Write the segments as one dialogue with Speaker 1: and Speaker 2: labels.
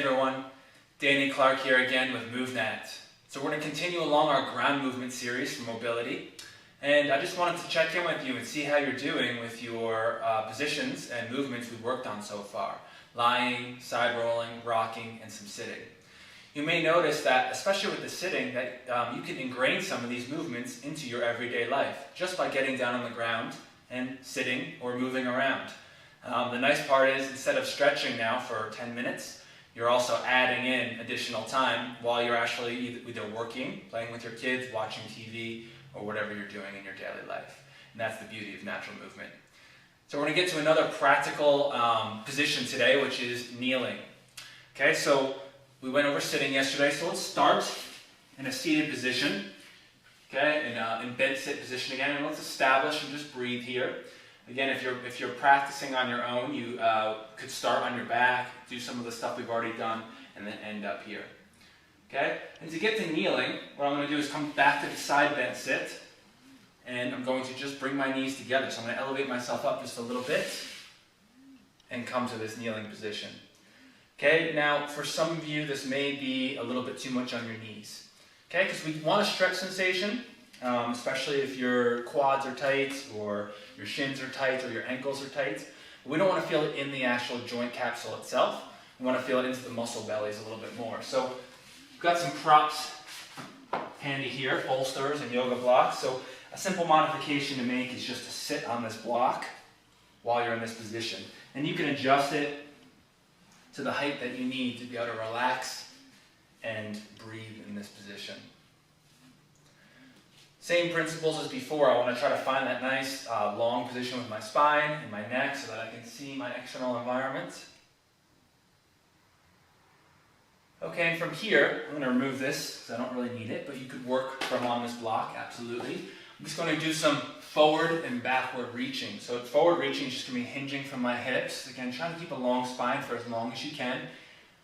Speaker 1: everyone, Danny Clark here again with MovNat. So we're going to continue along our ground movement series for mobility, and I just wanted to check in with you and see how you're doing with your positions and movements we've worked on so far. Lying, side rolling, rocking, and some sitting. You may notice that, especially with the sitting, that you can ingrain some of these movements into your everyday life just by getting down on the ground and sitting or moving around. The nice part is, instead of stretching now for 10 minutes, you're also adding in additional time while you're actually either working, playing with your kids, watching TV, or whatever you're doing in your daily life. And that's the beauty of natural movement. So we're going to get to another practical position today, which is kneeling. Okay, so we went over sitting yesterday, so let's start in a seated position. Okay, in bed sit position again, and let's establish and just breathe here. Again, if you're practicing on your own, you could start on your back, do some of the stuff we've already done, and then end up here. Okay? And to get to kneeling, what I'm going to do is come back to the side bent sit, and I'm going to just bring my knees together. So I'm going to elevate myself up just a little bit, and come to this kneeling position. Okay? Now, for some of you, this may be a little bit too much on your knees. Okay? Because we want a stretch sensation. Especially if your quads are tight, or your shins are tight, or your ankles are tight. We don't want to feel it in the actual joint capsule itself. We want to feel it into the muscle bellies a little bit more. So we've got some props handy here, bolsters and yoga blocks. So a simple modification to make is just to sit on this block while you're in this position. And you can adjust it to the height that you need to be able to relax and breathe in this position. Same principles as before. I want to try to find that nice long position with my spine and my neck so that I can see my external environment. Okay, and from here, I'm going to remove this because I don't really need it, but you could work from on this block, absolutely. I'm just going to do some forward and backward reaching. So forward reaching is just going to be hinging from my hips. Again, trying to keep a long spine for as long as you can.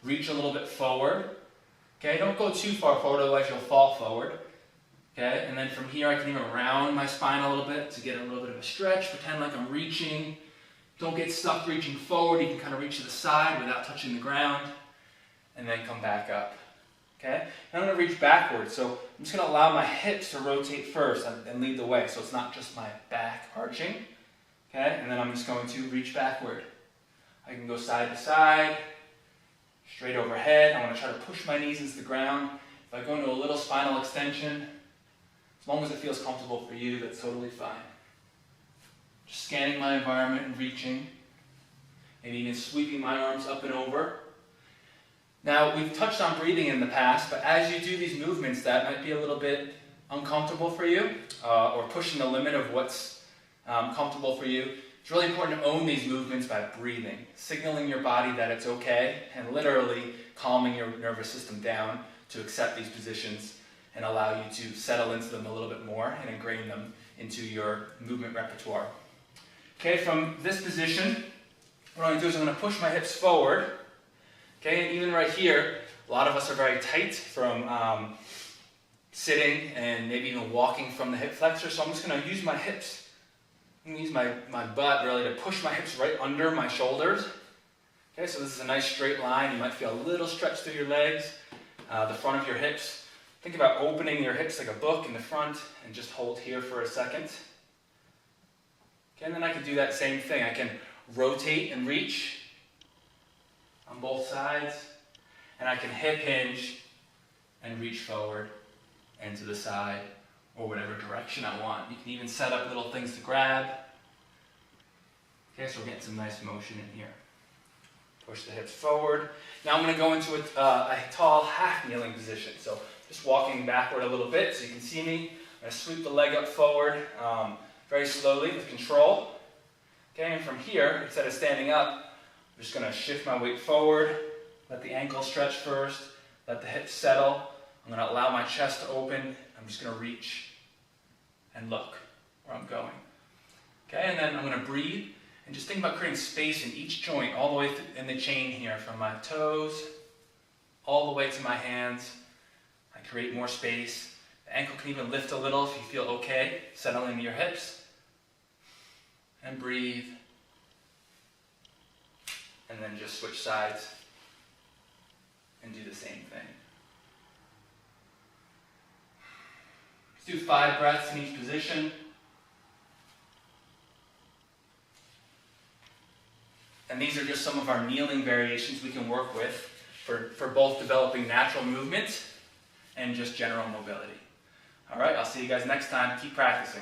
Speaker 1: Reach a little bit forward. Okay, don't go too far forward, otherwise you'll fall forward. Okay, and then from here I can even round my spine a little bit to get a little bit of a stretch, pretend like I'm reaching. Don't get stuck reaching forward, you can kind of reach to the side without touching the ground, and then come back up. Okay, and I'm going to reach backwards, so I'm just going to allow my hips to rotate first and lead the way, so it's not just my back arching. Okay, and then I'm just going to reach backward. I can go side to side, straight overhead. I want to try to push my knees into the ground. If I go into a little spinal extension, as long as it feels comfortable for you, that's totally fine. Just scanning my environment and reaching, and even sweeping my arms up and over. Now, we've touched on breathing in the past, but as you do these movements that might be a little bit uncomfortable for you, or pushing the limit of what's comfortable for you, it's really important to own these movements by breathing, signaling your body that it's okay, and literally calming your nervous system down to accept these positions and allow you to settle into them a little bit more and ingrain them into your movement repertoire. Okay, from this position, what I'm going to do is I'm going to push my hips forward. Okay, and even right here, a lot of us are very tight from sitting and maybe even walking from the hip flexor, so I'm just going to use my hips. I'm going to use my butt really to push my hips right under my shoulders. Okay, so this is a nice straight line. You might feel a little stretch through your legs, the front of your hips. Think about opening your hips like a book in the front and just hold here for a second. Okay, and then I can do that same thing. I can rotate and reach on both sides, and I can hip hinge and reach forward and to the side or whatever direction I want. You can even set up little things to grab. Okay, so we're getting some nice motion in here. Push the hips forward. Now I'm going to go into a tall half kneeling position. So just walking backward a little bit so you can see me. I'm going to sweep the leg up forward very slowly with control. Okay, and from here, instead of standing up, I'm just going to shift my weight forward, let the ankle stretch first, let the hips settle. I'm going to allow my chest to open. I'm just going to reach and look where I'm going. Okay, and then I'm going to breathe and just think about creating space in each joint all the way in the chain here, from my toes all the way to my hands. I create more space. The ankle can even lift a little if you feel okay. Settle into your hips. And breathe. And then just switch sides. and do the same thing. Let's do 5 breaths in each position. And these are just some of our kneeling variations we can work with for both developing natural movement and just general mobility. All right, I'll see you guys next time. Keep practicing.